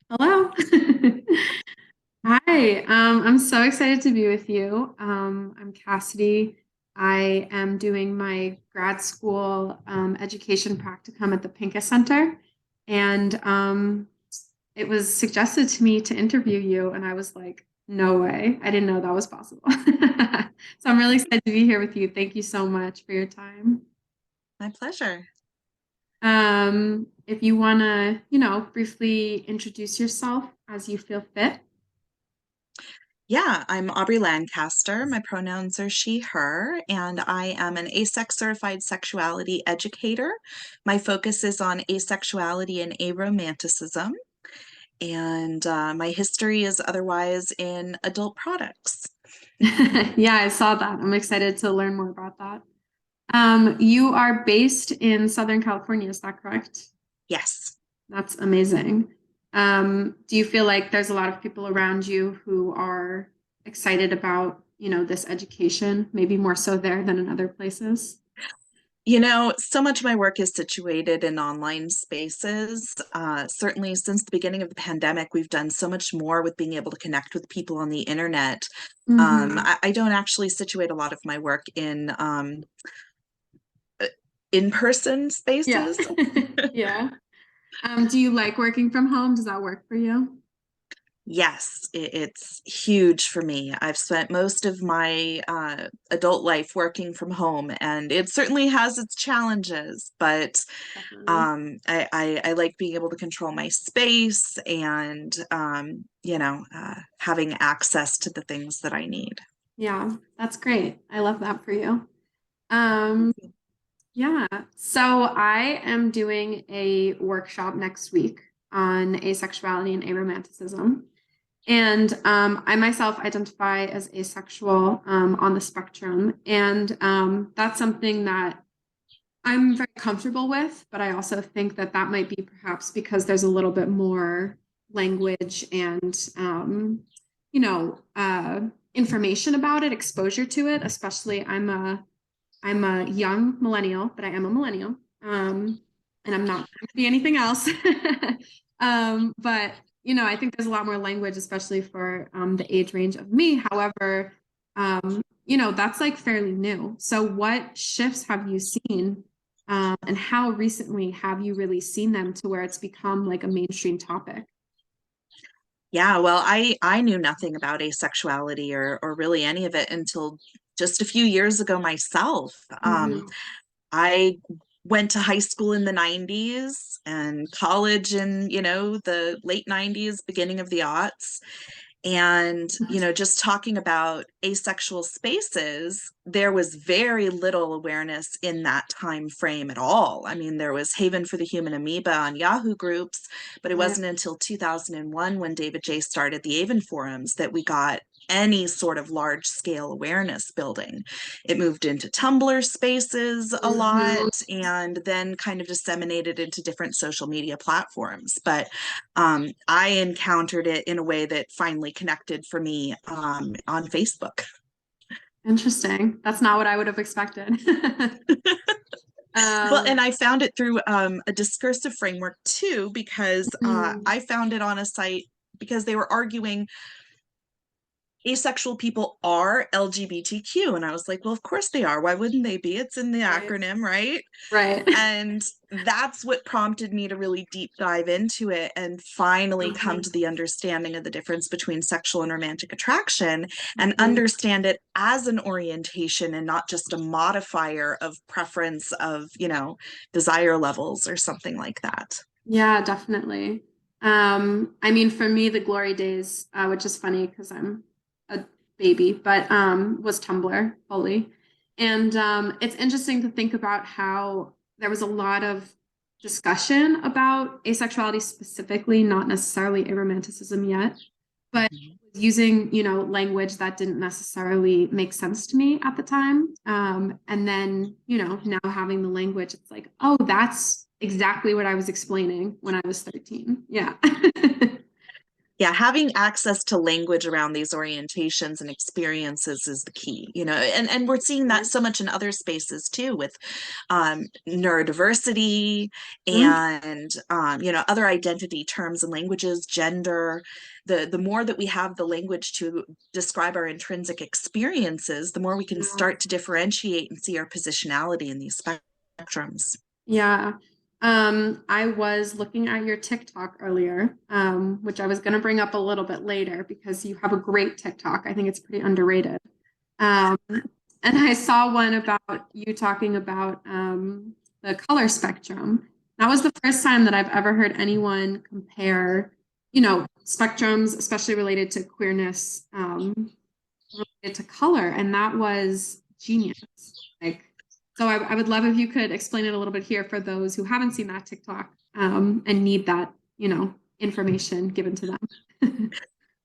Hello. Hi, I'm so excited to be with you. I'm Cassidy. I am doing my grad school education practicum at the Pincus Center, and it was suggested to me to interview you, and I was like, no way. I didn't know that was possible. So I'm really excited to be here with you. Thank you so much for your time. My pleasure. If you want to, briefly introduce yourself as you feel fit. Yeah, I'm Aubrey Lancaster. My pronouns are she, her, and I am an ASEX certified sexuality educator. My focus is on asexuality and aromanticism, and my history is otherwise in adult products. Yeah, I saw that. I'm excited to learn more about that. You are based in Southern California, is that correct? Yes. That's amazing. Do you feel like there's a lot of people around you who are excited about, this education, maybe more so there than in other places? So much of my work is situated in online spaces. Certainly, since the beginning of the pandemic, we've done so much more with being able to connect with people on the internet. Hmm. I don't actually situate a lot of my work in-person Yeah. spaces. Yeah. Do you like working from home? Does that work for you? Yes, it's huge for me. I've spent most of my adult life working from home, and it certainly has its challenges, but Definitely. I like being able to control my space and, having access to the things that I need. Yeah, that's great. I love that for you. Um, Yeah, so I am doing a workshop next week on asexuality and aromanticism. And I myself identify as asexual on the spectrum. And that's something that I'm very comfortable with, but I also think that that might be perhaps because there's a little bit more language and, information about it, exposure to it, especially I'm a young millennial, but I am a millennial. And I'm not trying to be anything else. But I think there's a lot more language, especially for the age range of me. However, that's like fairly new. So what shifts have you seen? And how recently have you really seen them to where it's become like a mainstream topic? Yeah, well, I knew nothing about asexuality or really any of it until just a few years ago myself. Mhm. I went to high school in the 90s and college in, the late 90s, beginning of the aughts. And, just talking about asexual spaces, there was very little awareness in that time frame at all. I mean, there was Haven for the Human Amoeba on Yahoo groups, but it Right. wasn't until 2001 when David J started the Avon forums that we got any sort of large scale awareness building. It moved into Tumblr spaces a Mhm. lot and then kind of disseminated into different social media platforms. But I encountered it in a way that finally connected for me on Facebook. Interesting. That's not what I would have expected. Well, Um, and I found it through a discursive framework too, because mm, I found it on a site because they were arguing asexual people are LGBTQ. And I was like, well, of course they are. Why wouldn't they be? It's in the right. acronym, right? Right. And that's what prompted me to really deep dive into it and finally come Mhm. to the understanding of the difference between sexual and romantic attraction and Mhm. understand it as an orientation and not just a modifier of preference of, desire levels or something like that. Yeah, definitely. I mean, for me, the glory days, which is funny because I'm a baby, but was Tumblr fully. And it's interesting to think about how there was a lot of discussion about asexuality specifically, not necessarily aromanticism yet, but using, language that didn't necessarily make sense to me at the time. And then, now having the language, it's like, oh, that's exactly what I was explaining when I was 13. Yeah. Yeah, having access to language around these orientations and experiences is the key, and we're seeing that so much in other spaces too, with neurodiversity Mhm. and other identity terms and languages, gender. The more that we have the language to describe our intrinsic experiences, the more we can Yeah. start to differentiate and see our positionality in these spectrums. Yeah. I was looking at your TikTok earlier, which I was going to bring up a little bit later because you have a great TikTok. I think it's pretty underrated. Um, and I saw one about you talking about the color spectrum. That was the first time that I've ever heard anyone compare, spectrums, especially related to queerness, related to color, and that was genius. Like, so I would love if you could explain it a little bit here for those who haven't seen that TikTok and need that, information given to them.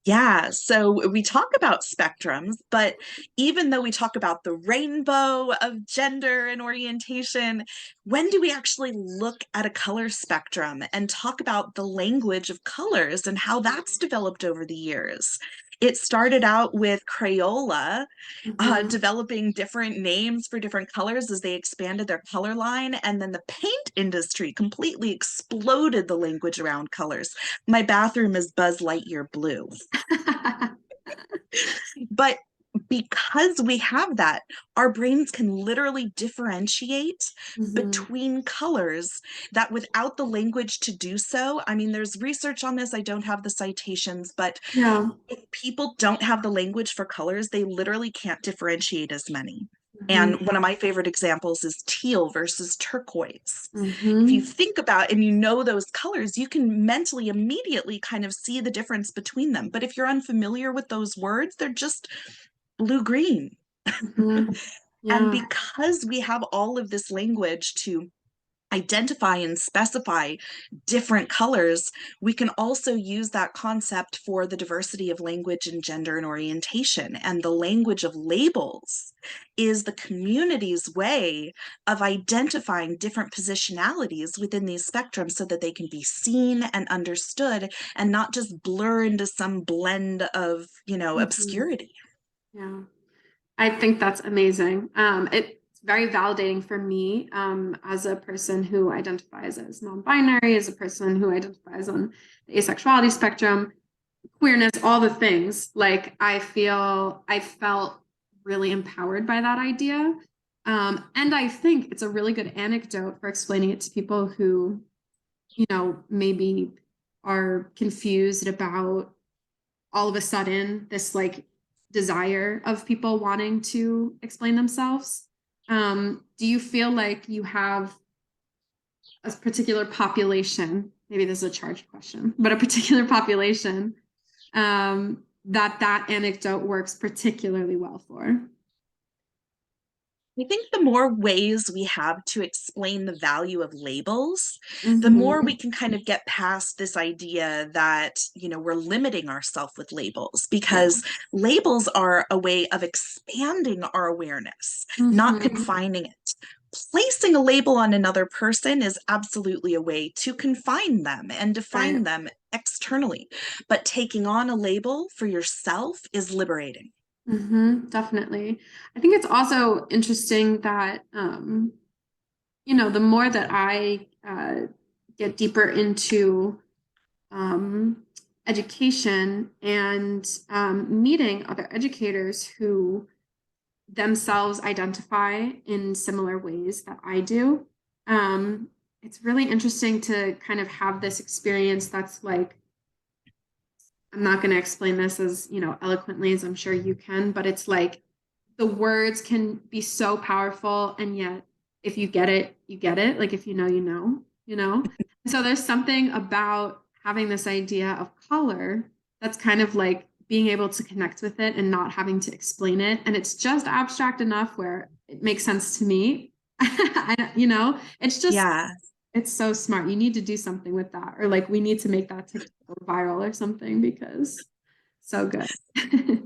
Yeah, so we talk about spectrums, but even though we talk about the rainbow of gender and orientation, when do we actually look at a color spectrum and talk about the language of colors and how that's developed over the years? It started out with Crayola, Mhm. developing different names for different colors as they expanded their color line. And then the paint industry completely exploded the language around colors. My bathroom is Buzz Lightyear blue. But because we have that, our brains can literally differentiate Mhm. between colors that without the language to do so, I mean, there's research on this. I don't have the citations, but Yeah. if people don't have the language for colors, they literally can't differentiate as many. Mhm. And one of my favorite examples is teal versus turquoise. If you Mhm. think about and you know those colors, you can mentally immediately kind of see the difference between them. But if you're unfamiliar with those words, they're just blue green. Mhm. And Yeah. because we have all of this language to identify and specify different colors, we can also use that concept for the diversity of language and gender and orientation. And the language of labels is the community's way of identifying different positionalities within these spectrums so that they can be seen and understood and not just blur into some blend of, Mhm. obscurity. Yeah. I think that's amazing. It's very validating for me as a person who identifies as non-binary, as a person who identifies on the asexuality spectrum, queerness, all the things. Like I felt really empowered by that idea. And I think it's a really good anecdote for explaining it to people who, maybe are confused about all of a sudden this like desire of people wanting to explain themselves. Do you feel like you have a particular population? Maybe this is a charged question, but a particular population that anecdote works particularly well for. I think the more ways we have to explain the value of labels, the more we Mhm. can kind of get past this idea that, we're limiting ourselves with labels, Yeah. because labels are a way of expanding our awareness, not Mhm. confining it. Placing a label on another person is absolutely a way to confine them and Right. define them externally. But taking on a label for yourself is liberating. Definitely. I think it's also interesting that the more that I get deeper into education and meeting other educators who themselves identify in similar ways that I do, um, it's really interesting to kind of have this experience that's like, I'm not going to explain this as, eloquently as I'm sure you can, but it's like the words can be so powerful, and yet if you get it, you get it. Like if you know, you know. So there's something about having this idea of color that's kind of like being able to connect with it and not having to explain it. And it's just abstract enough where it makes sense to me. It's just Yeah. it's so smart. You need to do something with that. Or like we need to make that TikTok go viral or something because so good.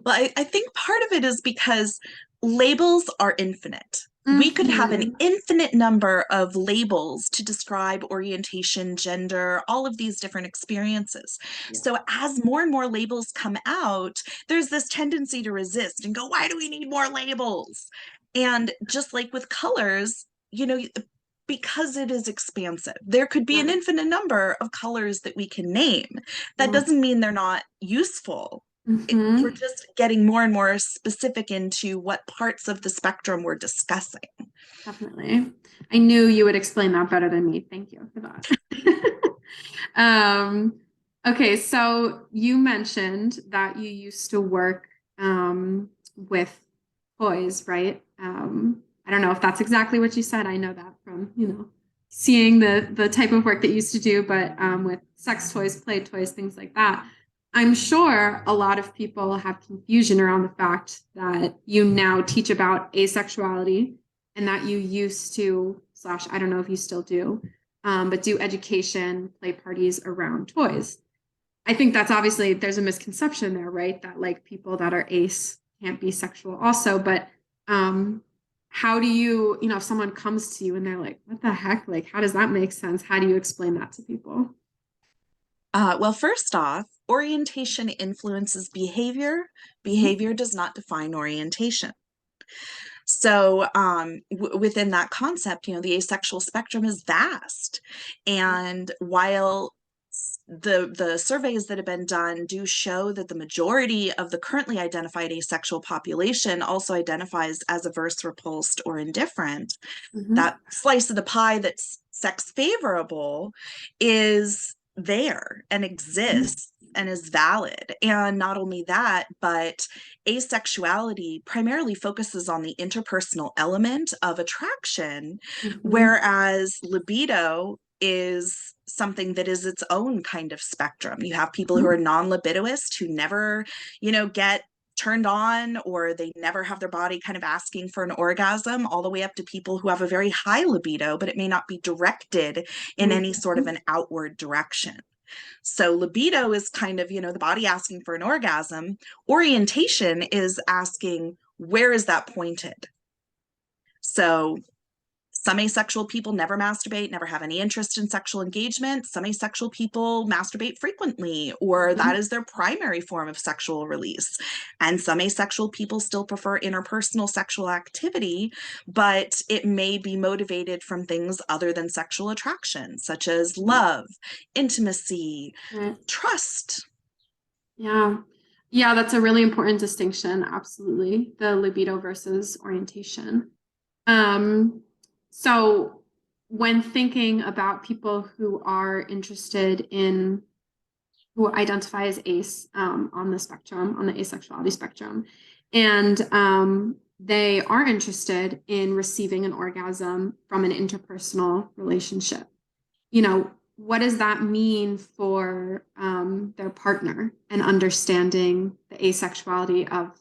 Well, I think part of it is because labels are infinite. we could have an Mhm. infinite number of labels to describe orientation, gender, all of these different experiences. Yeah. So as more and more labels come out, there's this tendency to resist and go, why do we need more labels? And just like with colors, because it is expansive, there could be Yeah. an infinite number of colors that we can name. That Yeah. doesn't mean they're not useful. We're Mhm. just getting more and more specific into what parts of the spectrum we're discussing. Definitely. I knew you would explain that better than me. Thank you for that. Um, okay, so you mentioned that you used to work with toys, right? I don't know if that's exactly what you said. I know that from, seeing the type of work that you used to do, but with sex toys, play toys, things like that. I'm sure a lot of people have confusion around the fact that you now teach about asexuality and that you used to, slash, I don't know if you still do, but do education, play parties around toys. I think that's obviously, there's a misconception there, right? That like people that are ace can't be sexual also, but um, how do you, if someone comes to you and they're like, what the heck? Like, how does that make sense? How do you explain that to people? Well, first off, orientation influences behavior. Mhm. Behavior does not define orientation. So, within that concept, the asexual spectrum is vast. And while the surveys that have been done do show that the majority of the currently identified asexual population also identifies as averse, repulsed, or indifferent, Mhm. that slice of the pie that's sex favorable is there and Mhm. exists and is valid. And not only that, but asexuality primarily focuses on the interpersonal element of attraction, Mhm. whereas libido is something that is its own kind of spectrum. You have people who are non-libidoist who never, get turned on, or they never have their body kind of asking for an orgasm, all the way up to people who have a very high libido, but it may not be directed in any sort of Mhm. an outward direction. So libido is kind of, the body asking for an orgasm. Orientation is asking, where is that pointed? So some asexual people never masturbate, never have any interest in sexual engagement. Some asexual people masturbate frequently, or that Mhm. is their primary form of sexual release. And some asexual people still prefer interpersonal sexual activity, but it may be motivated from things other than sexual attraction, such as love, intimacy, Right. trust. Yeah. Yeah, that's a really important distinction. Absolutely. The libido versus orientation. Um, so when thinking about people who are interested in who identify as ace on the spectrum, on the asexuality spectrum, and they are interested in receiving an orgasm from an interpersonal relationship, what does that mean for their partner and understanding the asexuality of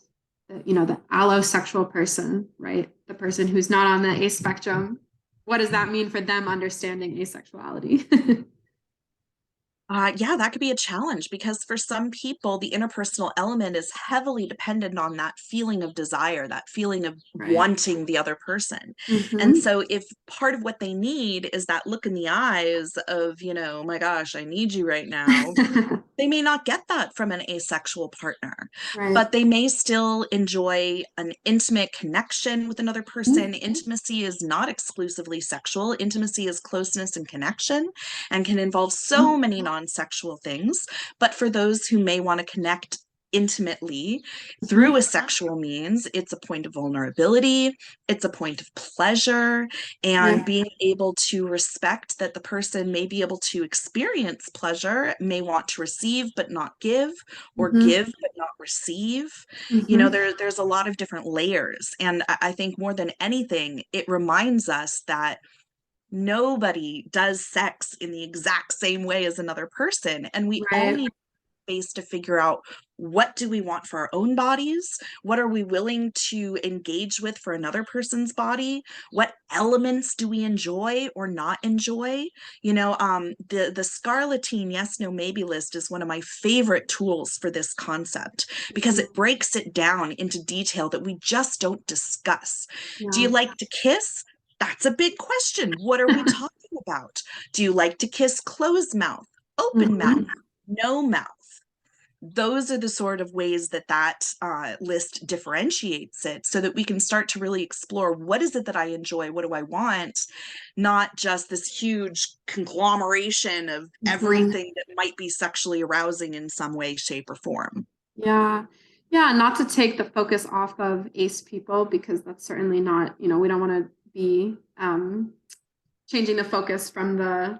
the allosexual person, right? The person who's not on the ace spectrum. What does that mean for them understanding asexuality? Yeah, that could be a challenge because for some people, the interpersonal element is heavily dependent on that feeling of desire, that feeling of Right. wanting the other person. And Mm-hmm. so, if part of what they need is that look in the eyes of, oh my gosh, I need you right now, they may not get that from an asexual partner, Right. but they may still enjoy an intimate connection with another person. Intimacy is not exclusively sexual. Intimacy is closeness and connection and can involve so many non-sexual things. But for those who may want to connect intimately through a Mm-hmm. sexual means, it's a point of vulnerability, it's a point of pleasure, and Yeah. being able to respect that the person may be able to experience pleasure, may want to receive but not give, or Mm-hmm. give but not receive. Mm-hmm. There's a lot of different layers. And I think more than anything, it reminds us that nobody does sex in the exact same way as another person. And we all Right. need based to figure out, what do we want for our own bodies? What are we willing to engage with for another person's body? What elements do we enjoy or not enjoy? The Scarlettine yes, no, maybe list is one of my favorite tools for this concept, because it breaks it down into detail that we just don't discuss. Do you like to kiss? That's a big question. What are we talking about? Do you like to kiss closed mouth, open mouth, no mouth? Those are the sort of ways that list differentiates it, so that we can start to really explore, what is it that I enjoy? What do I want? Not just this huge conglomeration of everything that might be sexually arousing in some way, shape, or form. Yeah. Yeah. Not to take the focus off of ace people, because that's certainly not, we don't want to be changing the focus from the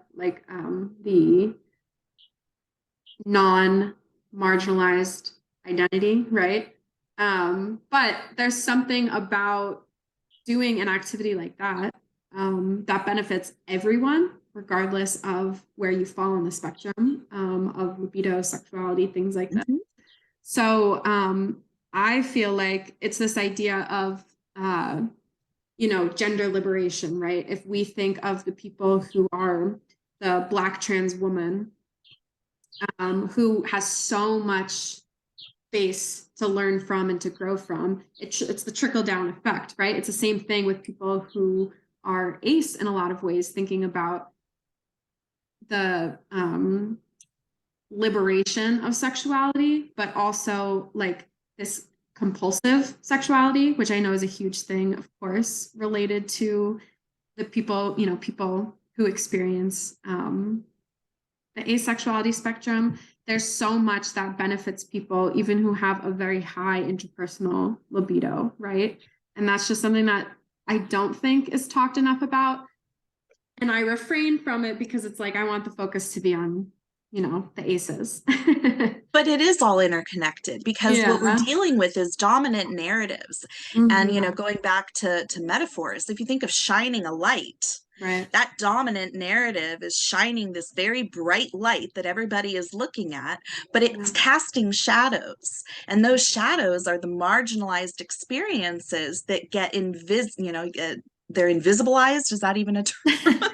non-marginalized identity, right? But there's something about doing an activity like that that benefits everyone, regardless of where you fall on the spectrum of libido, sexuality, things like that. So I feel like it's this idea of gender liberation, right? If we think of the people who are the Black trans woman who has so much space to learn from and to grow from, it's the trickle down effect, right? It's the same thing with people who are ace in a lot of ways, thinking about the liberation of sexuality, but also like this compulsive sexuality, which I know is a huge thing, of course, related to the people who experience the asexuality spectrum. There's so much that benefits people, even who have a very high interpersonal libido, right? And that's just something that I don't think is talked enough about. And I refrain from it because it's like, I want the focus to be on, the aces. But it is all interconnected, because what we're dealing with is dominant narratives. And, going back to metaphors, if you think of shining a light, right, that dominant narrative is shining this very bright light that everybody is looking at, but it's casting shadows. And those shadows are the marginalized experiences that get they're invisibilized. Is that even a term?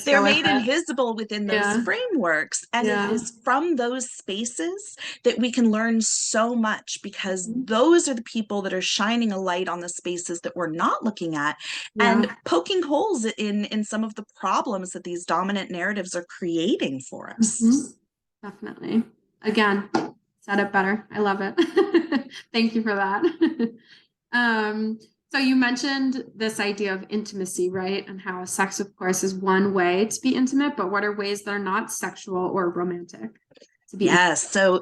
They're made invisible within those frameworks. And it is from those spaces that we can learn so much, because those are the people that are shining a light on the spaces that we're not looking at, and poking holes in some of the problems that these dominant narratives are creating for us. Definitely. Again, said it better. I love it. Thank you for that. So you mentioned this idea of intimacy, right? And how sex, of course, is one way to be intimate, but what are ways that are not sexual or romantic to be intimate? Yes. So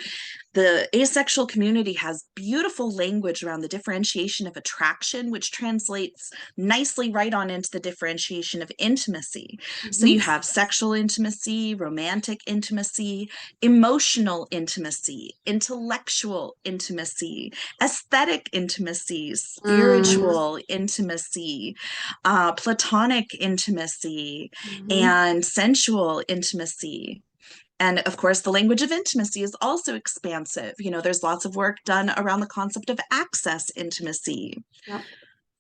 the asexual community has beautiful language around the differentiation of attraction, which translates nicely right on into the differentiation of intimacy. So you have sexual intimacy, romantic intimacy, emotional intimacy, intellectual intimacy, aesthetic intimacy, spiritual intimacy, platonic intimacy, and sensual intimacy. And of course, the language of intimacy is also expansive. There's lots of work done around the concept of access intimacy. Yep.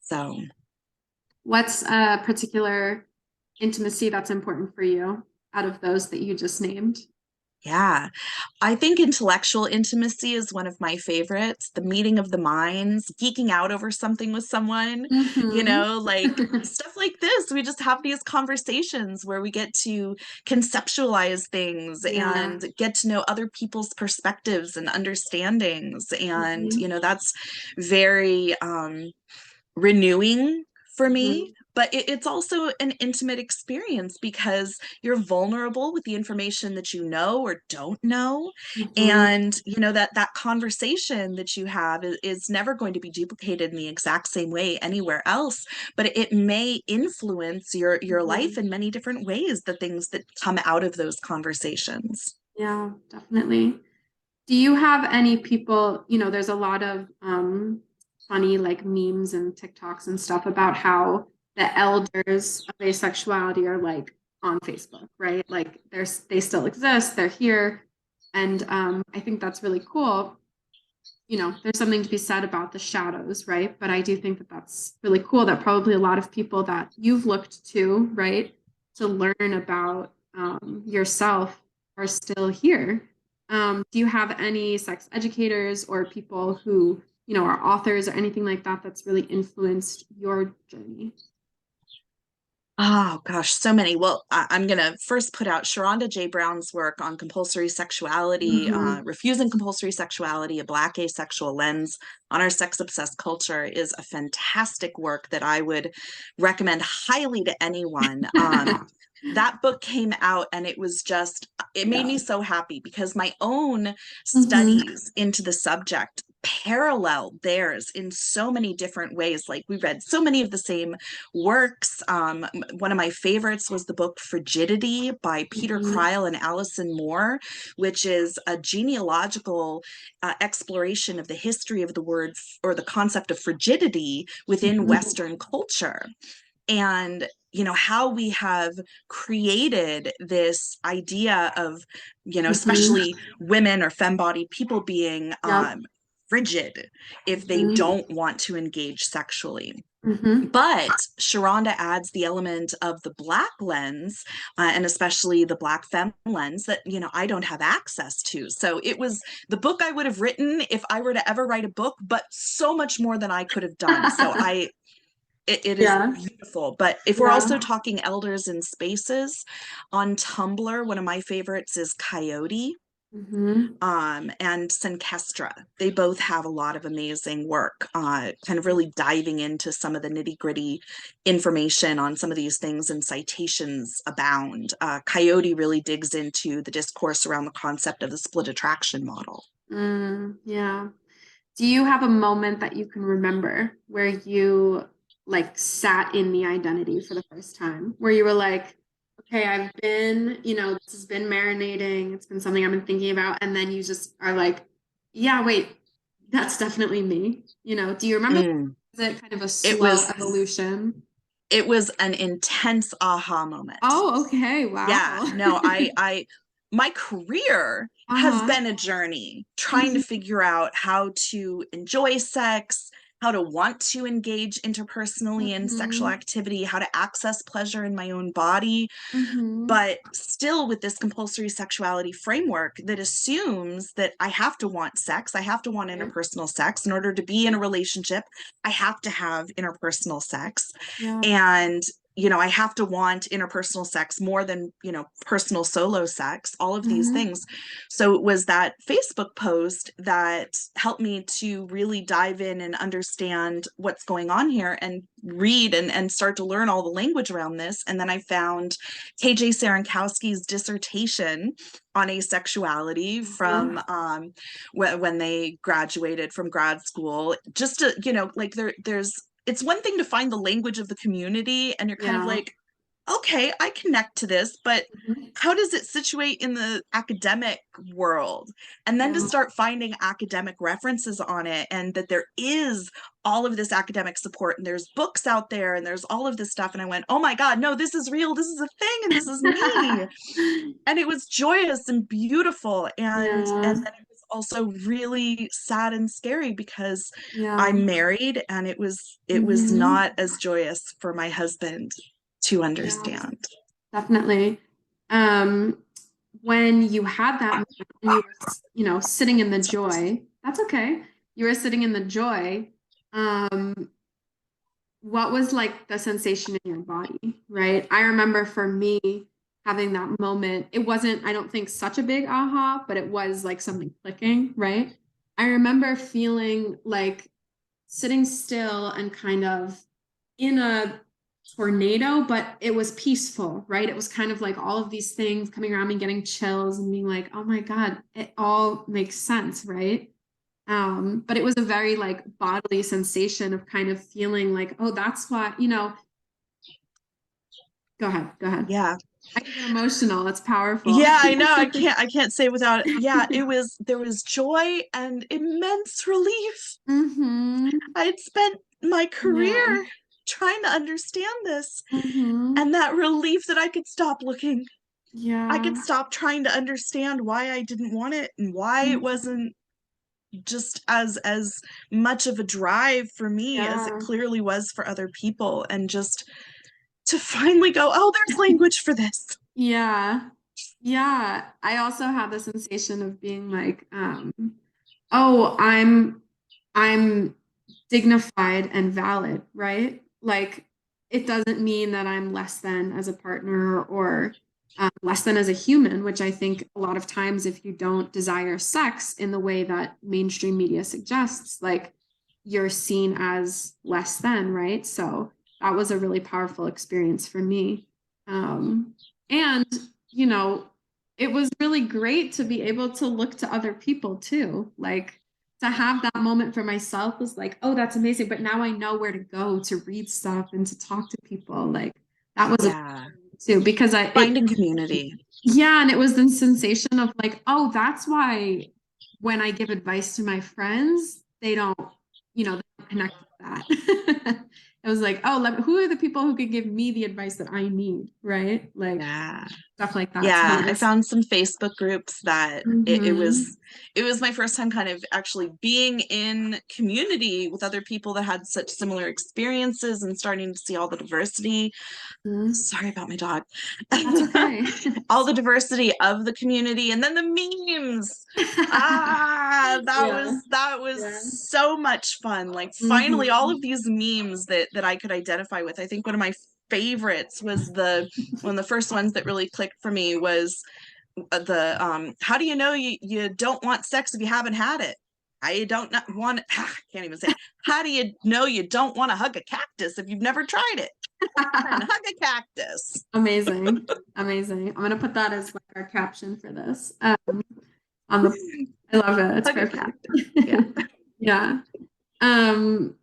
So, what's a particular intimacy that's important for you out of those that you just named? yeah, I think intellectual intimacy is one of my favorites. The meeting of the minds, geeking out over something with someone, like stuff like this. We just have these conversations where we get to conceptualize things and get to know other people's perspectives and understandings. And, that's very renewing for me. But it's also an intimate experience, because you're vulnerable with the information that you know or don't know. And, that conversation that you have is never going to be duplicated in the exact same way anywhere else, but it may influence your life in many different ways, the things that come out of those conversations. Yeah, definitely. Do you have any people, there's a lot of funny like memes and TikToks and stuff about how the elders of asexuality are like on Facebook, right? Like they still exist, they're here. And I think that's really cool. You know, there's something to be said about the shadows, right? But I do think that that's really cool that probably a lot of people that you've looked to, right, to learn about yourself are still here. Do you have any sex educators or people who, you know, are authors or anything like that that's really influenced your journey? Oh gosh, so many. Well, I'm going to first put out Sharonda J. Brown's work on compulsory sexuality, Mm-hmm. refusing compulsory sexuality, a Black asexual lens on our sex obsessed culture is a fantastic work that I would recommend highly to anyone. That book came out and it was just, it made Yeah. me so happy because my own Mm-hmm. studies into the subject parallel theirs in so many different ways. Like we read so many of the same works. One of my favorites was the book Frigidity by Peter Mm-hmm. Kreil and Allison Moore, which is a genealogical exploration of the history of the word or the concept of frigidity within Mm-hmm. Western culture. And you know how we have created this idea of, you know, Mm-hmm. especially women or femme-bodied people being Yep. frigid if they Mm-hmm. don't want to engage sexually. Mm-hmm. But Sharonda adds the element of the Black lens, and especially the Black femme lens that, you know, I don't have access to. So it was the book I would have written if I were to ever write a book, but so much more than I could have done. So it is Yeah. beautiful. But if we're also Yeah. talking elders in spaces, on Tumblr, one of my favorites is Coyote Mm-hmm. and Senkestra. They both have a lot of amazing work, kind of really diving into some of the nitty gritty information on some of these things, and citations abound. Coyote really digs into the discourse around the concept of the split attraction model. Yeah. Do you have a moment that you can remember where you like sat in the identity for the first time, where you were like, okay, I've been, you know, this has been marinating, it's been something I've been thinking about, and then you just are like, yeah, wait, that's definitely me. You know, do you remember? Mm. Is it kind of a It slow was evolution? it was an intense aha moment. Oh, okay. Wow. Yeah, no, I my career has Uh-huh. been a journey trying to Mhm. figure out how to enjoy sex, how to want to engage interpersonally in sexual Mhm. activity, how to access pleasure in my own body, Mhm. but still with this compulsory sexuality framework that assumes that I have to want sex, I have to want Right. interpersonal sex in order to be in a relationship. I have to have interpersonal sex. Yeah. And you know, I have to want interpersonal sex more than, you know, personal solo sex, all of these Mhm. things. So it was that Facebook post that helped me to really dive in and understand what's going on here and read and start to learn all the language around this. And then I found KJ Sarankowski's dissertation on asexuality from Uh-huh. when they graduated from grad school. Just to, you know, like there's it's one thing to find the language of the community and you're kind of Yeah. like, okay, I connect to this, but Mhm. how does it situate in the academic world? And then to Yeah. start finding academic references on it, and that there is all of this academic support, and there's books out there, and there's all of this stuff. And I went, oh my God, no, this is real. This is a thing, and this is me. And it was joyous and beautiful. And Yeah. then it was also really sad and scary because Yeah. I'm married, and it was Hmm. not as joyous for my husband to Yeah, understand. definitely. Um, when you had that moment and you were, you know, sitting in the joy, that's okay. You were sitting in the joy. Um, what was like the sensation in your body, right? I remember for me having that moment, it wasn't, I don't think, such a big aha, but it was like something clicking, right? I remember feeling like sitting still and kind of in a tornado, but it was peaceful, right? It was kind of like all of these things coming around me, getting chills and being like, oh my God, it all makes sense, right? But it was a very like bodily sensation of kind of feeling like, oh, that's what, you know, go ahead, go ahead. Yeah. I can get emotional. It's powerful. Yeah, I know. I can't say without it. Yeah, there was joy and immense relief. Hmm. I'd spent my Yeah. career trying to understand this, Hmm. and that relief that I could stop looking. I Yeah. could stop trying to understand why I didn't want it and why it wasn't just as much of a drive for me as it Yeah. clearly was for other people, and just to finally go, oh, there's language for this. Yeah. Yeah. I also had the sensation of being like, oh, I'm dignified and valid, right? Like it doesn't mean that I'm less than as a partner or less than as a human, which I think a lot of times if you don't desire sex in the way that mainstream media suggests, like you're seen as less than, right? So that was a really powerful experience for me. Um, and, you know, it was really great to be able to look to other people too. Like to have that moment for myself was like, oh, that's amazing. But now I know where to go to read stuff and to talk to people. Like that was a Yeah, too because find a community. yeah, and it was the sensation of like, oh, that's why when I give advice to my friends, they don't, they don't connect with that. It was like, oh, who are the people who could give me the advice that I need, right? Like Yeah. stuff like that. So Yeah, it I was, found some Facebook groups that mhm, it was my first time kind of actually being in community with other people that had such similar experiences and starting to see all the diversity. mhm. Sorry about my dog. That's okay. All the diversity of the community, and then the memes. Yeah, That was yeah. so much fun. Like finally all Hmm. of these memes that I could identify with. I think one of my favorites was one of the first ones that really clicked for me was the how do you know you don't want sex if you haven't had it? I don't not want I can't even say it. How do you know you don't want to hug a cactus if you've never tried it? And hug a cactus. Amazing. Amazing. I'm gonna put that as like our caption for this. On the I love it. It's Hug a perfect. cactus. Yeah. Yeah. Um,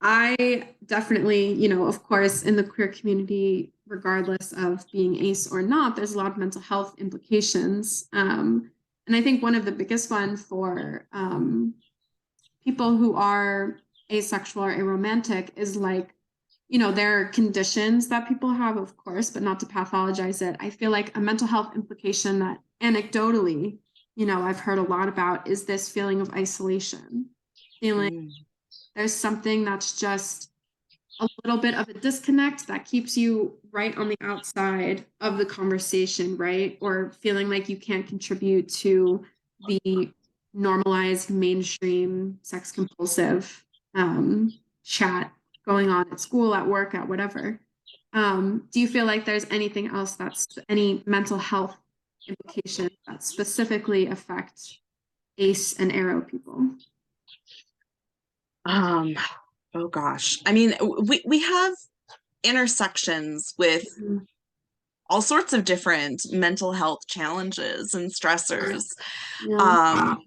I definitely, of course, in the queer community, regardless of being ace or not, there's a lot of mental health implications. And I think one of the biggest one for people who are asexual or aromantic is like, there are conditions that people have, of course, but not to pathologize it. I feel like a mental health implication that anecdotally, I've heard a lot about is this feeling of isolation, feeling Mm. there's something that's just a little bit of a disconnect that keeps you right on the outside of the conversation, right? Or feeling like you can't contribute to the normalized mainstream sex compulsive chat going on at school, at work, at whatever. Do you feel like there's anything else that's any mental health implications that specifically affect ACE and ARO people? Um, oh gosh. I mean, we have intersections with Mhm. all sorts of different mental health challenges and stressors. Yeah. Um,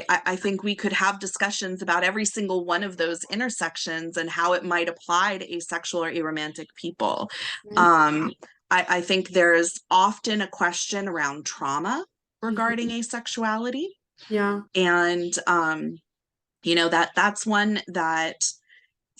I think we could have discussions about every single one of those intersections and how it might apply to asexual or aromantic people. Right. Um, I think there's often a question around trauma regarding Mhm. asexuality. Yeah. And that's one that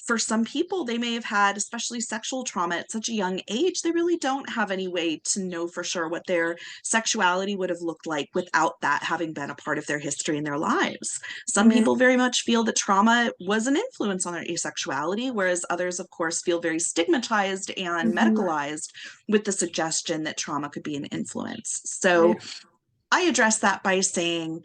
for some people they may have had, especially sexual trauma at such a young age, they really don't have any way to know for sure what their sexuality would have looked like without that having been a part of their history in their lives. Some Right. people very much feel that trauma was an influence on their asexuality, whereas others of course feel very stigmatized and Mhm. medicalized with the suggestion that trauma could be an influence. So Right. I address that by saying,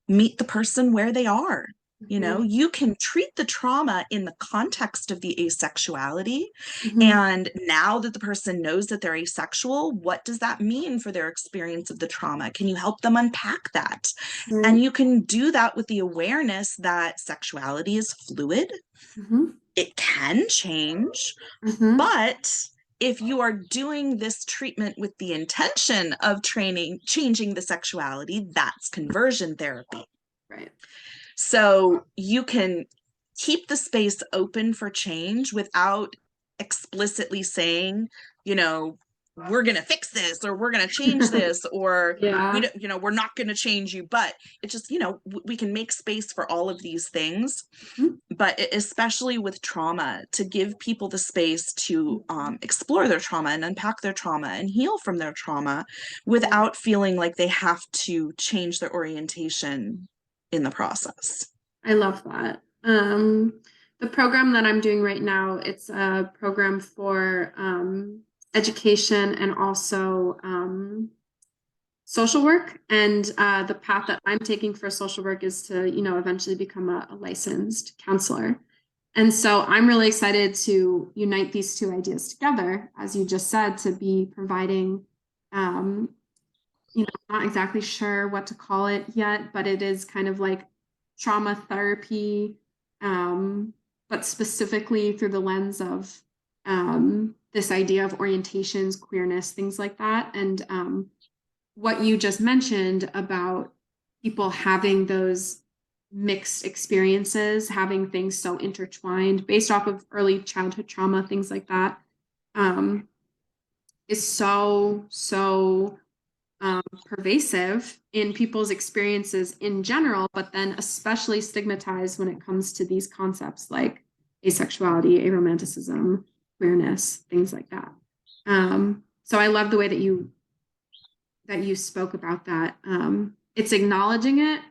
meet the person where they are. Mhm. You can treat the trauma in the context of the asexuality. Mhm. And now that the person knows that they're asexual, what does that mean for their experience of the trauma? Can you help them unpack that? And Right. you can do that with the awareness that sexuality is fluid, Mhm. it can change, Mhm. but if you are doing this treatment with the intention of changing the sexuality, that's conversion therapy. Right. So you can keep the space open for change without explicitly saying, you know, we're going to fix this, or we're going to change this, or we Yeah. don't, we're not going to change you. But it just, we can make space for all of these things. Mhm. But especially with trauma, to give people the space to explore their trauma and unpack their trauma and heal from their trauma without feeling like they have to change their orientation in the process. I love that. The program that I'm doing right now, it's a program for education and also social work. And the path that I'm taking for social work is to, eventually become a licensed counselor. And so I'm really excited to unite these two ideas together, as you just said, to be providing, I'm not exactly sure what to call it yet, but it is kind of like trauma therapy, but specifically through the lens of this idea of orientations, queerness, things like that. And what you just mentioned about people having those mixed experiences, having things so intertwined based off of early childhood trauma, things like that, is so pervasive in people's experiences in general, but then especially stigmatized when it comes to these concepts like asexuality, aromanticism, queerness, things like that. So I love the way that you spoke about that. It's acknowledging it,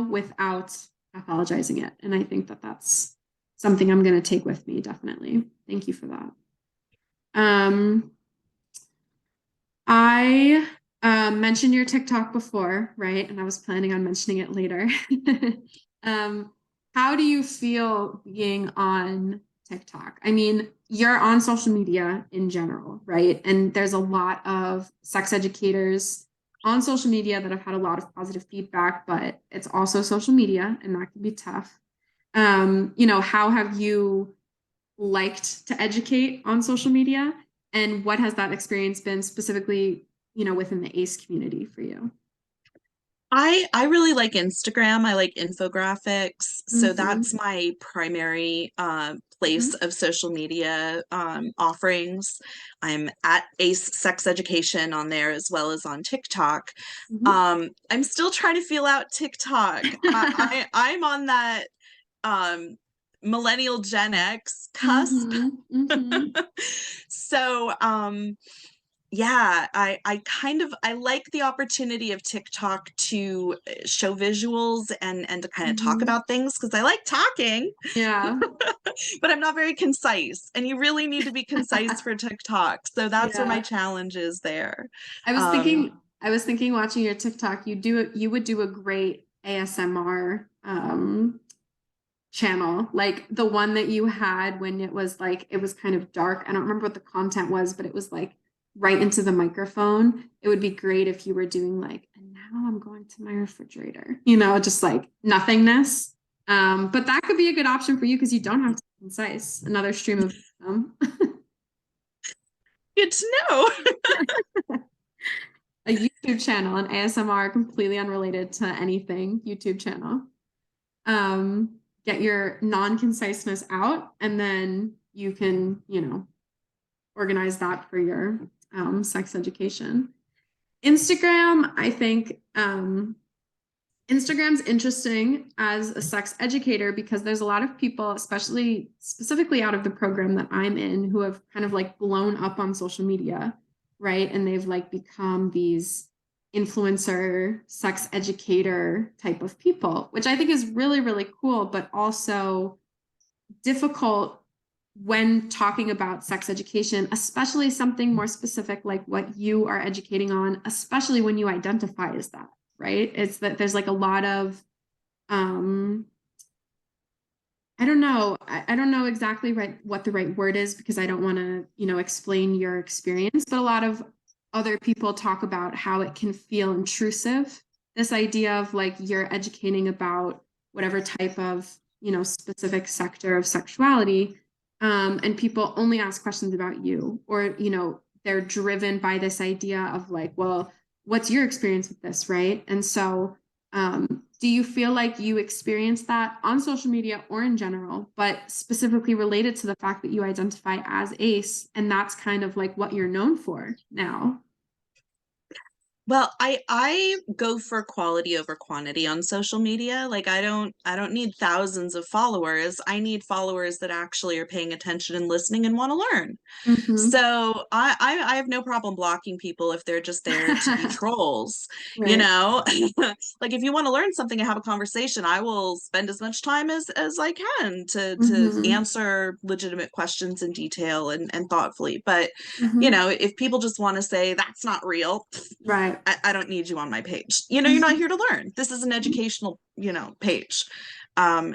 without pathologizing it. And I think that that's something I'm going to take with me, definitely. Thank you for that. I mentioned your TikTok before, right? And I was planning on mentioning it later. How do you feel being on TikTok? I mean, you're on social media in general, right? And there's a lot of sex educators on social media that have had a lot of positive feedback, but it's also social media, and that can be tough. How have you liked to educate on social media? And what has that experience been specifically, within the ACE community for you? I really like Instagram. I like infographics. So Mm-hmm. that's my primary place of social media offerings. I'm at AceSexEducation on there as well as on TikTok. Mm-hmm. I'm still trying to feel out TikTok. I'm on that millennial Gen X cusp. Mm-hmm. Mm-hmm. So yeah, I like the opportunity of TikTok to show visuals and to kind of talk Mm-hmm. about things, because I like talking, Yeah. but I'm not very concise, and you really need to be concise for TikTok. So that's where my Yeah. challenge is there. I was Um, thinking, I was thinking watching your TikTok, you would do a great ASMR channel, like the one that you had when it was like it was kind of dark. I don't remember what the content was, but it was like right into the microphone. It would be great if you were doing like, and now I'm going to my refrigerator, just like nothingness. But that could be a good option for you because you don't have to be concise. Another stream of Good to know. a YouTube channel, an ASMR completely unrelated to anything YouTube channel. Get your non-conciseness out, and then you can, organize that for your sex education. Instagram, I think Instagram's interesting as a sex educator because there's a lot of people, especially specifically out of the program that I'm in, who have kind of like blown up on social media, right? And they've like become these influencer, sex educator type of people, which I think is really, really cool, but also difficult when talking about sex education, especially something more specific like what you are educating on, especially when you identify as that, right? It's that there's like a lot of um I don't know. I don't know exactly what the right word is because I don't want to, explain your experience, but a lot of other people talk about how it can feel intrusive. This idea of like you're educating about whatever type of, specific sector of sexuality, and people only ask questions about you, or, they're driven by this idea of like, well, what's your experience with this, right? And so, do you feel like you experienced that on social media or in general, but specifically related to the fact that you identify as ace, and that's kind of like what you're known for now? Well, I go for quality over quantity on social media. Like I don't need thousands of followers. I need followers that actually are paying attention and listening and want to learn. Mm-hmm. So I have no problem blocking people if they're just there to be trolls, you Right. know? Like if you want to learn something and have a conversation, I will spend as much time as I can to Mm-hmm. answer legitimate questions in detail and thoughtfully. But you Mm-hmm. know, if people just want to say that's not real, Right. I don't need you on my page. You know, you're not Mm-hmm. here to learn. This is an educational, you know, page.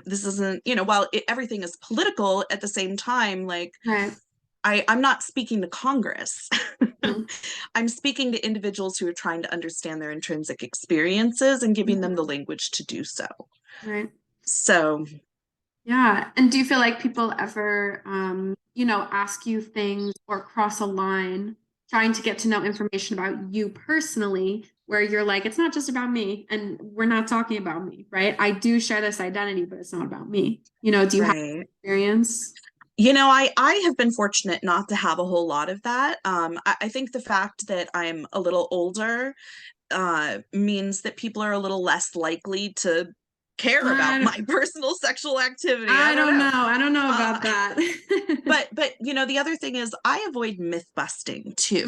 This isn't, you know, while everything is political at the same time, like Right. I'm not speaking to Congress. Mm-hmm. I'm speaking to individuals who are trying to understand their intrinsic experiences and giving them the language to do so. Right. So, Yeah. And do you feel like people ever, ask you things or cross a line trying to get to know information about you personally, where you're like, it's not just about me and we're not talking about me, right? I do share this identity, but it's not about me. Do you have right. experience? You know, I have been fortunate not to have a whole lot of that. I think the fact that I'm a little older means that people are a little less likely to care about I, my personal sexual activity. I I don't don't know. know. I don't know Uh, about that. but you know, the other thing is I avoid myth busting too.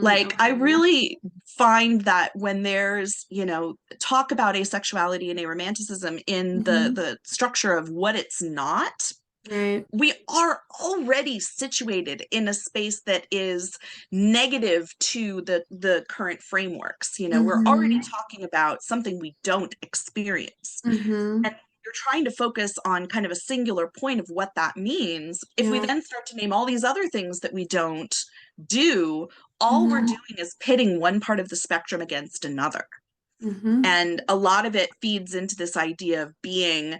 Like I Okay. really find that when there's, you know, talk about asexuality and aromanticism in the Hmm. the structure of what it's not, Right. we are already situated in a space that is negative to the current frameworks. You know, we're already Hmm. talking about something we don't experience, Hmm. and you're trying to focus on kind of a singular point of what that means. If we Yeah. then start to name all these other things that we don't do, all we're Hmm. doing is pitting one part of the spectrum against another. Hmm. And a lot of it feeds into this idea of being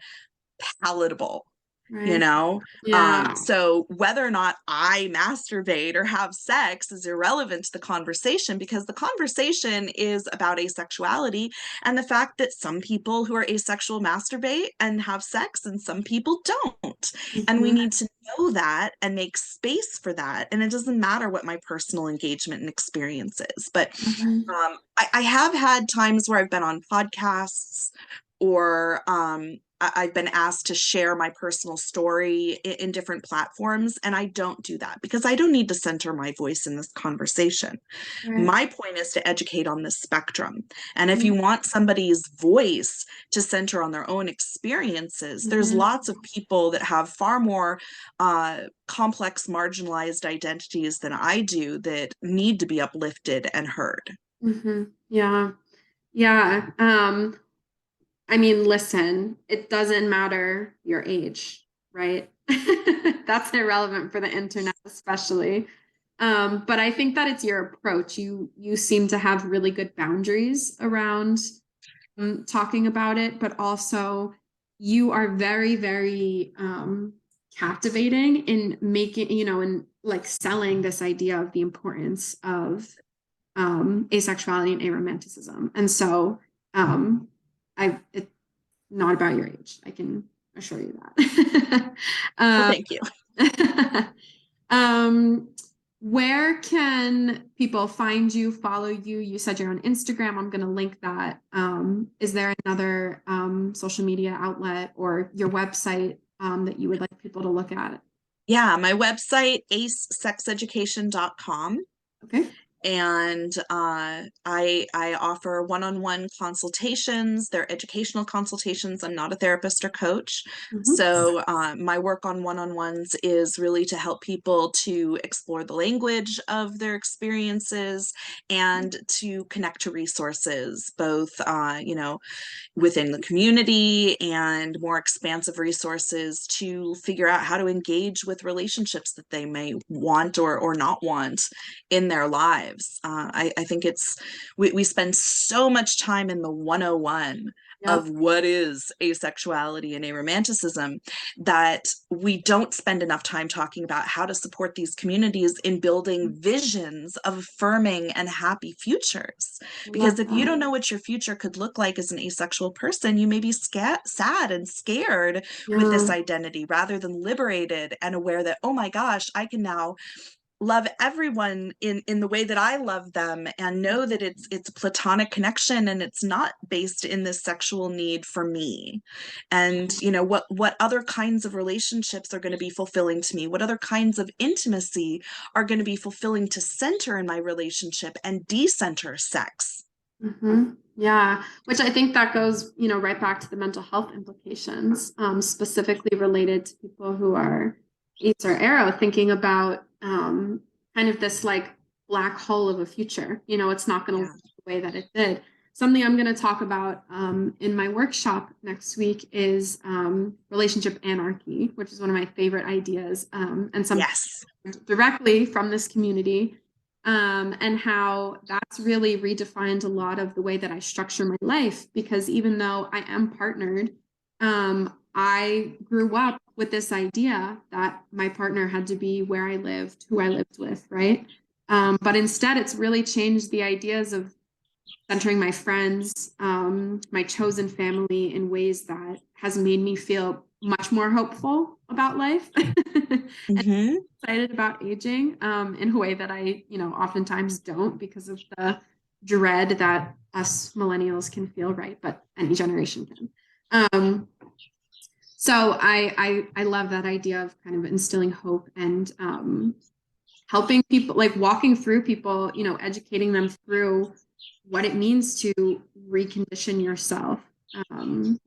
palatable, you Right. know. Yeah. So whether or not I masturbate or have sex is irrelevant to the conversation, because the conversation is about asexuality and the fact that some people who are asexual masturbate and have sex and some people don't, and we Hmm. need to know that and make space for that. And it doesn't matter what my personal engagement and experience is, but Hmm. I have had times where I've been on podcasts or I've been asked to share my personal story in different platforms, and I don't do that because I don't need to center my voice in this conversation. Right. My point is to educate on the spectrum. And if Yeah. you want somebody's voice to center on their own experiences, there's Hmm. lots of people that have far more complex, marginalized identities than I do that need to be uplifted and heard. Hmm. Yeah. Yeah. I mean, listen, it doesn't matter your age, right? That's irrelevant for the internet, especially. But I think that it's your approach. You seem to have really good boundaries around talking about it, but also you are very, very captivating in making, and like selling this idea of the importance of asexuality and aromanticism. And so it's not about your age. I can assure you that. Well, um, thank you. um, where can people find you, follow you? You said you're on Instagram. I'm going to link that. Is there another social media outlet or your website that you would like people to look at? Yeah, my website, AceSexEducation.com. Okay. And I offer one-on-one consultations. They're educational consultations. I'm not a therapist or coach. Mhm. So my work on one-on-ones is really to help people to explore the language of their experiences and to connect to resources, both you know, within the community and more expansive resources to figure out how to engage with relationships that they may want or not want in their lives. I think we spend so much time in the 101 Yep. of what is asexuality and aromanticism, that we don't spend enough time talking about how to support these communities in building visions of affirming and happy futures. Love Because if you that. don't know what your future could look like as an asexual person, you may be sad and scared with this Yeah. identity rather than liberated and aware that, oh my gosh, I can now love everyone in the way that I love them, and know that it's a platonic connection and it's not based in this sexual need for me. And you know, what other kinds of relationships are going to be fulfilling to me, what other kinds of intimacy are going to be fulfilling to center in my relationship and decenter sex. Yeah, which I think that goes, right back to the mental health implications, specifically related to people who are ace or arrow, thinking about kind of this like black hole of a future. It's not going to Yeah. look the way that it did. Something I'm going to talk about in my workshop next week is relationship anarchy, which is one of my favorite ideas, and something Yes. directly from this community, and how that's really redefined a lot of the way that I structure my life. Because even though I am partnered, I grew up with this idea that my partner had to be where I lived, who I lived with, right? But instead, it's really changed the ideas of centering my friends, my chosen family in ways that has made me feel much more hopeful about life and Mm-hmm. excited about aging, in a way that I, oftentimes don't because of the dread that us millennials can feel, right? But any generation can. So I love that idea of kind of instilling hope and helping people, like walking through people, educating them through what it means to recondition yourself, and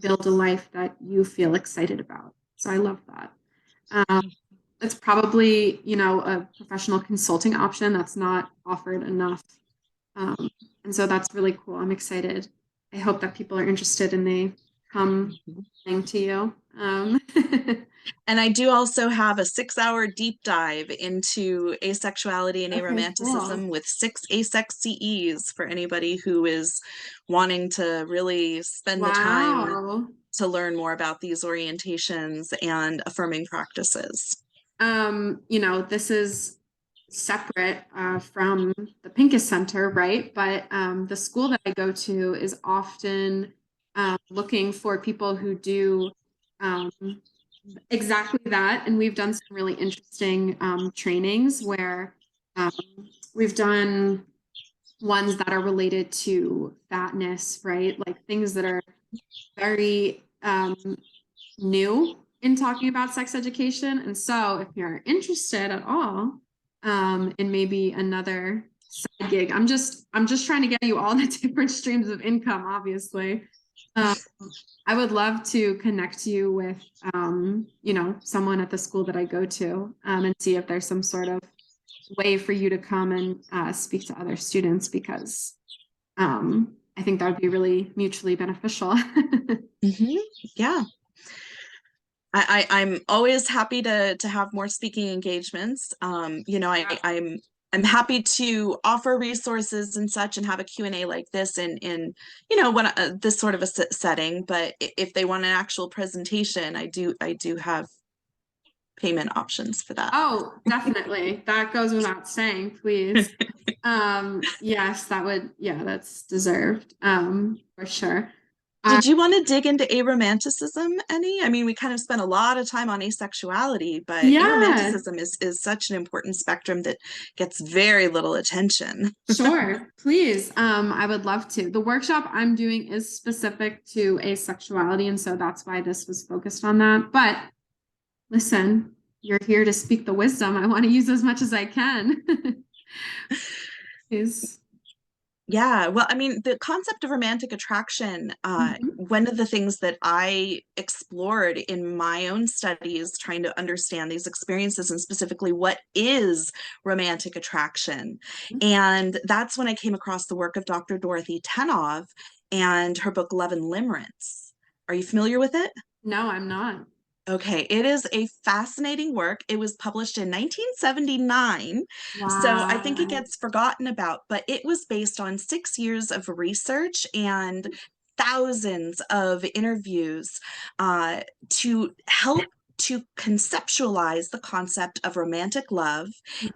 build a life that you feel excited about. So I love that. It's probably, a professional consulting option that's not offered enough. Um, and so that's really cool. I'm excited. I hope that people are interested and they come to you. And I do also have a 6-hour deep dive into asexuality and Okay, cool. aromanticism with 6 asex CEs for anybody who is wanting to really spend the time Wow. to learn more about these orientations and affirming practices. This is separate from the Pincus Center, right? But the school that I go to is often looking for people who do um, exactly that. And we've done some really interesting trainings where um, we've done ones that are related to fatness, right? Like things that are very new in talking about sex education. And so if you're interested at all, in maybe another side gig, I'm just trying to get you all the different streams of income, obviously. Um, I would love to connect you with, someone at the school that I go to, and see if there's some sort of way for you to come and speak to other students, because I think that would be really mutually beneficial. Mm-hmm. Yeah. I'm always happy to have more speaking engagements. I'm happy to offer resources and such and have a Q&A like this in when this sort of a setting. But if they want an actual presentation, I do have payment options for that. Oh, definitely. That goes without saying, please. Yes, yeah, that's deserved. For sure. Did you want to dig into aromanticism any? I mean, we kind of spent a lot of time on asexuality, but Yeah, aromanticism is such an important spectrum that gets very little attention. sure. Please. I would love to. The workshop I'm doing is specific to asexuality, and so that's why this was focused on that. But listen, you're here to speak the wisdom. I want to use as much as I can. Is Yeah, well, I mean, the concept of romantic attraction, one of the things that I explored in my own studies, trying to understand these experiences and specifically what is romantic attraction. And that's when I came across the work of Dr. Dorothy Tenov and her book, Love and Limerence. Are you familiar with it? No, I'm not. Okay, it is a fascinating work. It was published in 1979, so I think it Wow. gets forgotten about, but it was based on 6 years of research and thousands of interviews to help to conceptualize the concept of romantic love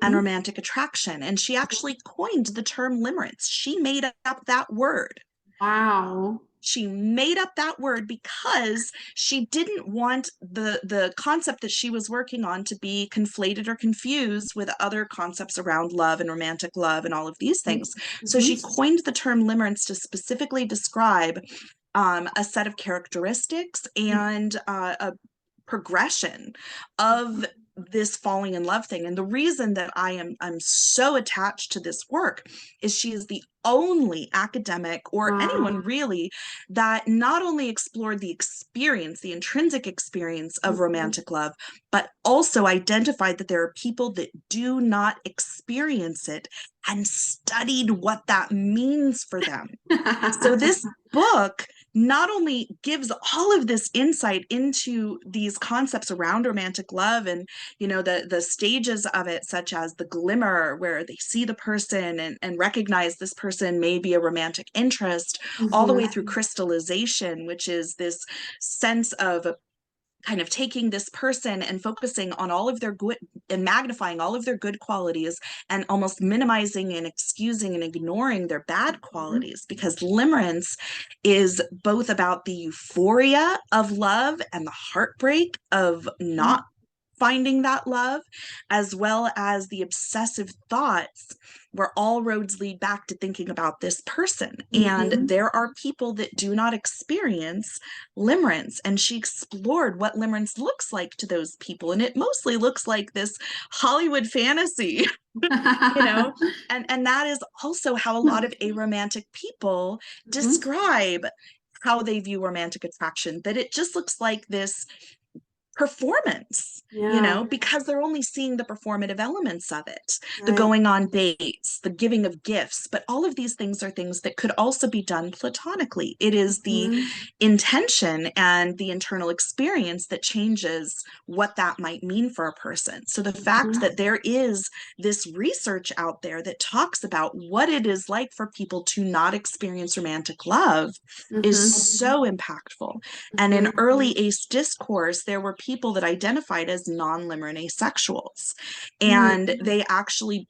and Mhm. romantic attraction. And she actually coined the term limerence. She made up that word. Wow. She made up that word because she didn't want the concept that she was working on to be conflated or confused with other concepts around love and romantic love and all of these things. So she Mhm. coined the term limerence to specifically describe a set of characteristics and a progression of this falling in love thing. And the reason that I'm so attached to this work is she is the only academic, or Wow. anyone really, that not only explored the experience, the intrinsic experience of Mhm. romantic love, but also identified that there are people that do not experience it and studied what that means for them. So this book not only gives all of this insight into these concepts around romantic love and, you know, the stages of it, such as the glimmer, where they see the person and recognize this person may be a romantic interest, all the way through Mhm. crystallization, which is this sense of kind of taking this person and focusing on all of their good and magnifying all of their good qualities and almost minimizing and excusing and ignoring their bad Mhm. qualities, because limerence is both about the euphoria of love and the heartbreak of not finding that love, as well as the obsessive thoughts where all roads lead back to thinking about this person. And Mhm. there are people that do not experience limerence. And she explored what limerence looks like to those people. And it mostly looks like this Hollywood fantasy, you know, and that is also how a lot of aromantic people Mhm. describe how they view romantic attraction, that it just looks like this performance, you Yeah, know, because they're only seeing the performative elements of it, the right. going on dates, the giving of gifts. But all of these things are things that could also be done platonically. It is the Mhm. intention and the internal experience that changes what that might mean for a person. So the fact Mhm. that there is this research out there that talks about what it is like for people to not experience romantic love is Mhm. so impactful. And in Mhm. early ACE discourse, there were people that identified as non-limerent asexuals, Mhm. and they actually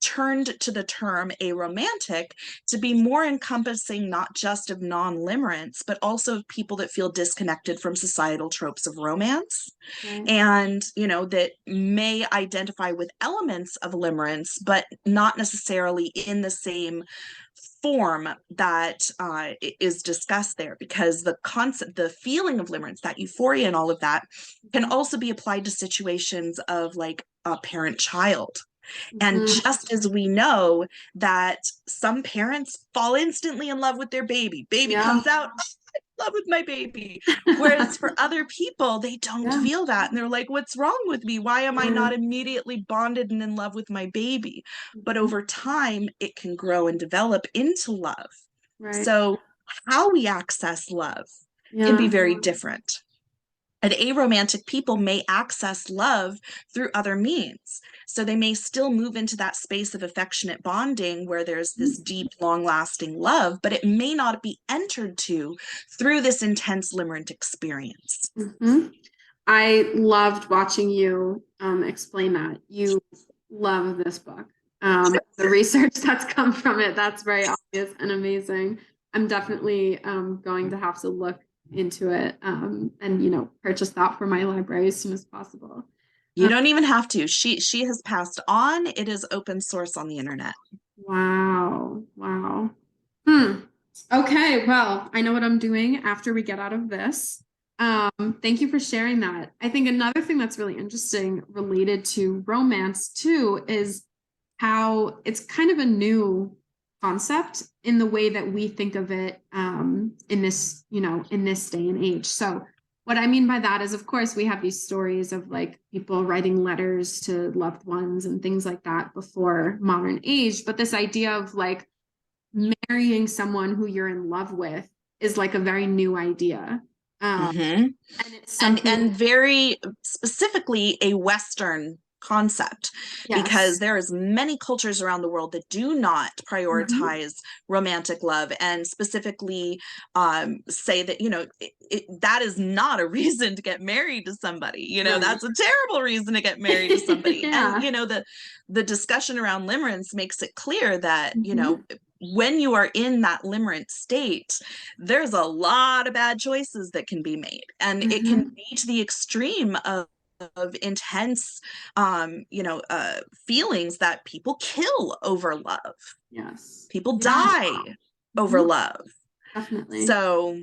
turned to the term aromantic to be more encompassing not just of non-limerence, but also of people that feel disconnected from societal tropes of romance, Right. and, you know, that may identify with elements of limerence, but not necessarily in the same form that is discussed there, because the concept, the feeling of limerence, that euphoria and all of that, can Mhm. also be applied to situations of like a parent child. And Mhm. just as we know that some parents fall instantly in love with their baby, baby Yeah. comes out, "Oh, I'm in love with my baby." Whereas for other people, they don't Yeah. feel that. And they're like, what's wrong with me? Why am I not Right. immediately bonded and in love with my baby? But Mhm. over time, it can grow and develop into love. Right. So how we access love can be Yeah. very different. And aromantic people may access love through other means. So they may still move into that space of affectionate bonding where there's this deep, long lasting love, but it may not be entered to through this intense limerent experience. Mhm. I loved watching you explain that. You love this book. The research that's come from it, that's very obvious and amazing. I'm definitely going to have to look into it and, purchase that for my library as soon as possible. You don't even have to. She has passed on. It is open source on the internet. Wow. Wow. Hmm. Okay, well, I know what I'm doing after we get out of this. Thank you for sharing that. I think another thing that's really interesting related to romance too is how it's kind of a new concept in the way that we think of it in this, in this day and age. So what I mean by that is, of course, we have these stories of like people writing letters to loved ones and things like that before modern age. But this idea of like marrying someone who you're in love with is like a very new idea. Um, Mm-hmm. and it's and something, and very specifically a Western concept, because Yes. there is many cultures around the world that do not prioritize romantic love, and specifically say that, that is not a reason to get married to somebody. Right. That's a terrible reason to get married to somebody. Yeah. And the discussion around limerence makes it clear that Mhm. when you are in that limerent state, there's a lot of bad choices that can be made, and it can Mhm. be to the extreme of intense feelings that people kill over love. Yes. People Yeah. die over Mhm. love. Definitely. So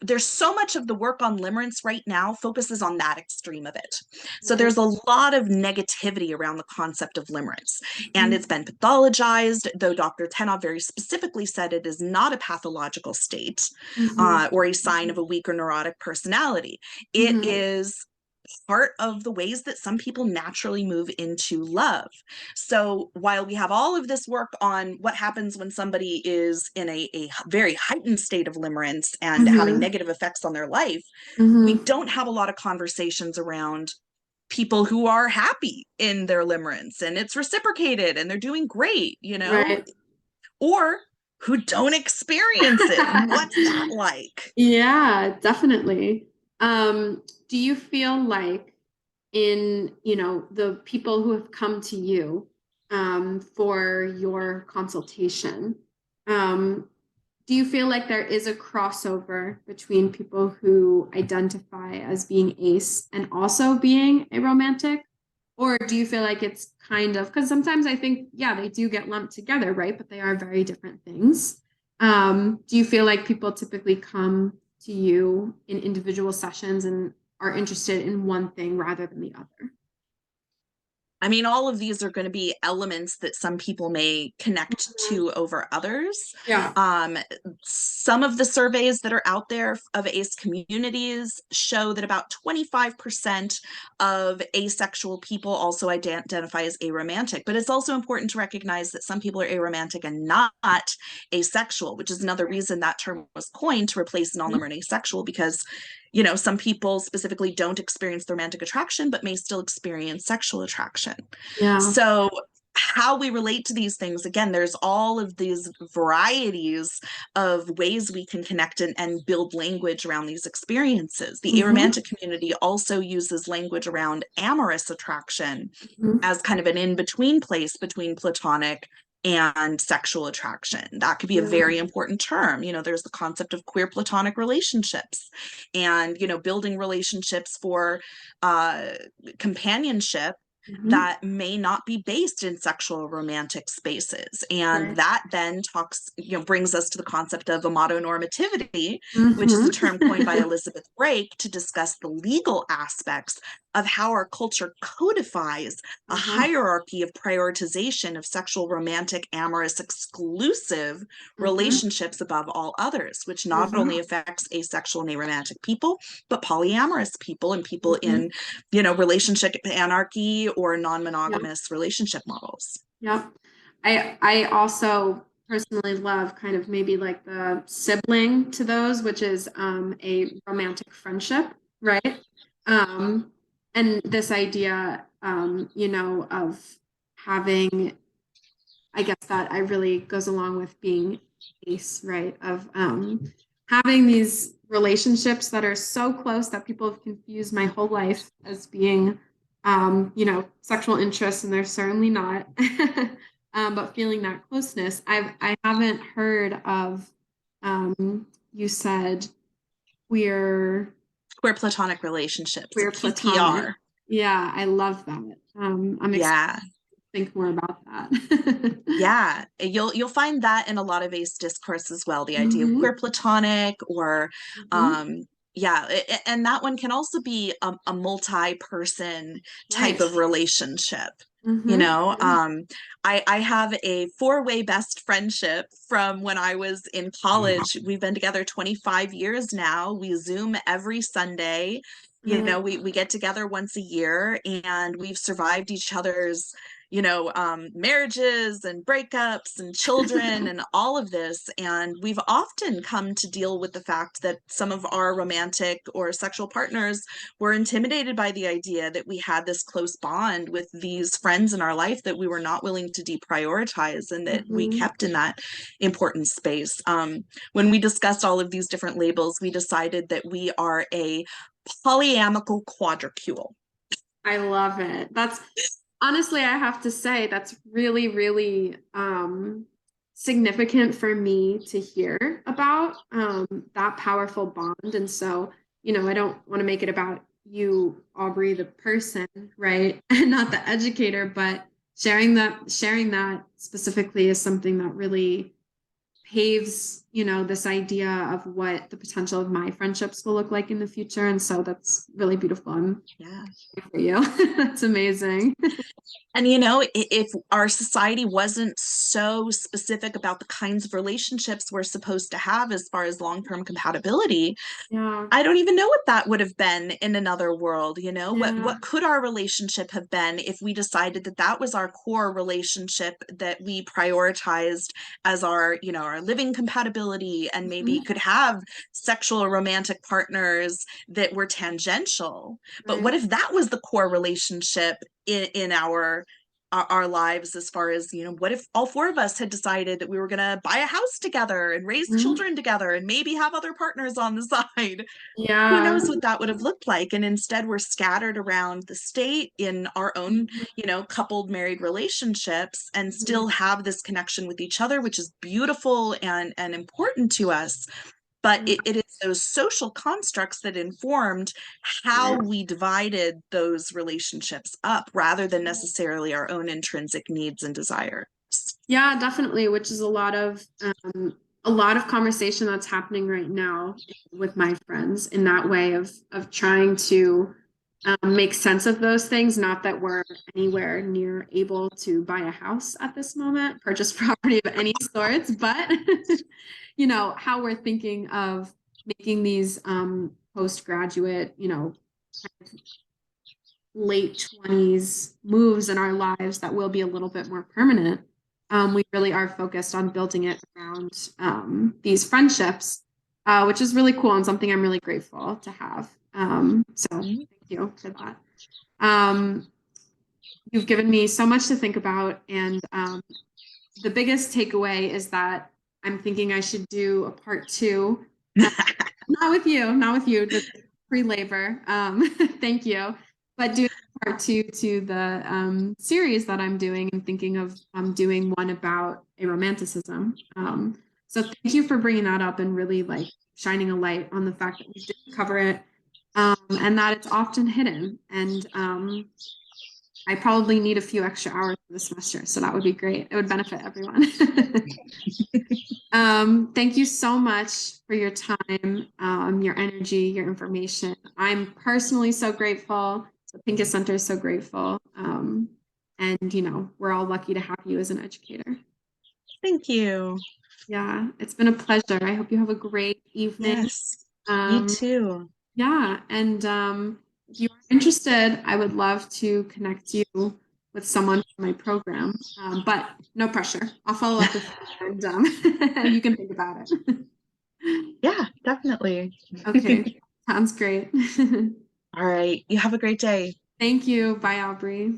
there's so much of the work on limerence right now focuses on that extreme of it. So Right. there's a lot of negativity around the concept of limerence, and Mhm. it's been pathologized, though Dr. Tenov very specifically said it is not a pathological state Mhm. or a sign of a weak or neurotic personality. It Mhm. is part of the ways that some people naturally move into love. So while we have all of this work on what happens when somebody is in a very heightened state of limerence and having Mhm. negative effects on their life, we Mhm. don't have a lot of conversations around people who are happy in their limerence and it's reciprocated and they're doing great, Right. or who don't experience it. What's that like? Yeah, definitely. Do you feel like in, the people who have come to you for your consultation, um, do you feel like there is a crossover between people who identify as being ace and also being a romantic? Or do you feel like it's kind of, because sometimes I think, yeah, they do get lumped together, right? But they are very different things. Do you feel like people typically come to you in individual sessions and are interested in one thing rather than the other? I mean, all of these are going to be elements that some people may connect to over others. Yeah. Some of the surveys that are out there of ACE communities show that about 25% of asexual people also identify as aromantic. But it's also important to recognize that some people are aromantic and not asexual, which is another reason that term was coined to replace non-limerent asexual, because some people specifically don't experience the romantic attraction, but may still experience sexual attraction. Yeah. So how we relate to these things, again, there's all of these varieties of ways we can connect and build language around these experiences. The Mhm. aromantic community also uses language around amorous attraction Mhm. as kind of an in-between place between platonic and sexual attraction. That could be a Yeah. very important term. There's the concept of queer platonic relationships and, building relationships for companionship Mhm. that may not be based in sexual romantic spaces. And Right. that then brings us to the concept of amatonormativity, which is a Mhm. term coined by Elizabeth Brake to discuss the legal aspects of how our culture codifies a Uh-huh. hierarchy of prioritization of sexual, romantic, amorous, exclusive Mhm. relationships above all others, which not only Mhm. affects asexual and aromantic people, but polyamorous people and people in, Mhm. relationship anarchy or Yeah. non-monogamous relationship models. Yep. I also personally love kind of maybe like the sibling to those, which is a romantic friendship, right? Um, and this idea, of having, I guess that I really goes along with being ace, right? Of having these relationships that are so close that people have confused my whole life as being, sexual interests, and they're certainly not. But feeling that closeness, I haven't heard of. You said queer Queer platonic relationships, queer platonic. QPR. Yeah, I love that. I'm excited Yeah. to think more about that. Yeah, you'll find that in a lot of ace discourse as well, the idea of Hmm. queer platonic or Hmm. yeah, and that one can also be a multi-person type Right. of relationship. Hmm. I have a four-way best friendship from when I was in college. We've been together 25 years now. We Zoom every Sunday. I love We get together once a year, and we've survived each other's marriages and breakups and children and all of this. And we've often come to deal with the fact that some of our romantic or sexual partners were intimidated by the idea that we had this close bond with these friends in our life that we were not willing to deprioritize, and that we Mhm. kept in that important space. When we discussed all of these different labels, we decided that we are a polyamical quadricule. I love it. That's honestly, I have to say, that's really, really significant for me to hear about that powerful bond. And so, I don't want to make it about you, Aubrey, the person, right? And not the educator, but sharing that specifically is something that really paves, this idea of what the potential of my friendships will look like in the future. And so that's really beautiful. I'm Yeah. happy for you. That's amazing. And, if our society wasn't so specific about the kinds of relationships we're supposed to have as far as long-term compatibility, Yeah. I don't even know what that would have been in another world. Yeah. What could our relationship have been if we decided that that was our core relationship that we prioritized as our living compatibility, and maybe Mhm. could have sexual or romantic partners that were tangential. But Right. what if that was the core relationship in our lives, as far as, what if all four of us had decided that we were going to buy a house together and raise Mhm. children together and maybe have other partners on the side? Who Yeah. knows what that would have looked like? And instead, we're scattered around the state in our own, coupled married relationships, and Mhm. still have this connection with each other, which is beautiful and important to us. But Yeah. it is those social constructs that informed how Right. we divided those relationships up, rather than necessarily our own intrinsic needs and desires. Yeah, definitely, which is a lot of conversation that's happening right now with my friends in that way of trying to make sense of those things. Not that we're anywhere near able to buy a house at this moment, purchase property of any sorts, but how we're thinking of making these postgraduate, late 20s moves in our lives that will be a little bit more permanent. We really are focused on building it around these friendships, which is really cool and something I'm really grateful to have. So thank you for that. Um, you've given me so much to think about, and the biggest takeaway is that I'm thinking I should do a part two. Uh, not with you, the pre-labor. Thank you, but do part two to the series that I'm doing, and thinking of doing one about aromanticism. So thank you for bringing that up and really like shining a light on the fact that we did cover it, and that it's often hidden. And I probably need a few extra hours for the semester, so that would be great. It would benefit everyone. Thank you so much for your time, your energy, your information. I'm personally so grateful. The Pincus Center is so grateful. And we're all lucky to have you as an educator. Thank you. Yeah, it's been a pleasure. I hope you have a great evening. Yes, you Um, too. yeah, and if you are interested, I would love to connect you with someone from my program. But no pressure. I'll follow up with you, and you can think about it. Yeah, definitely. Okay, sounds great. All right. You have a great day. Thank you. Bye, Aubrey.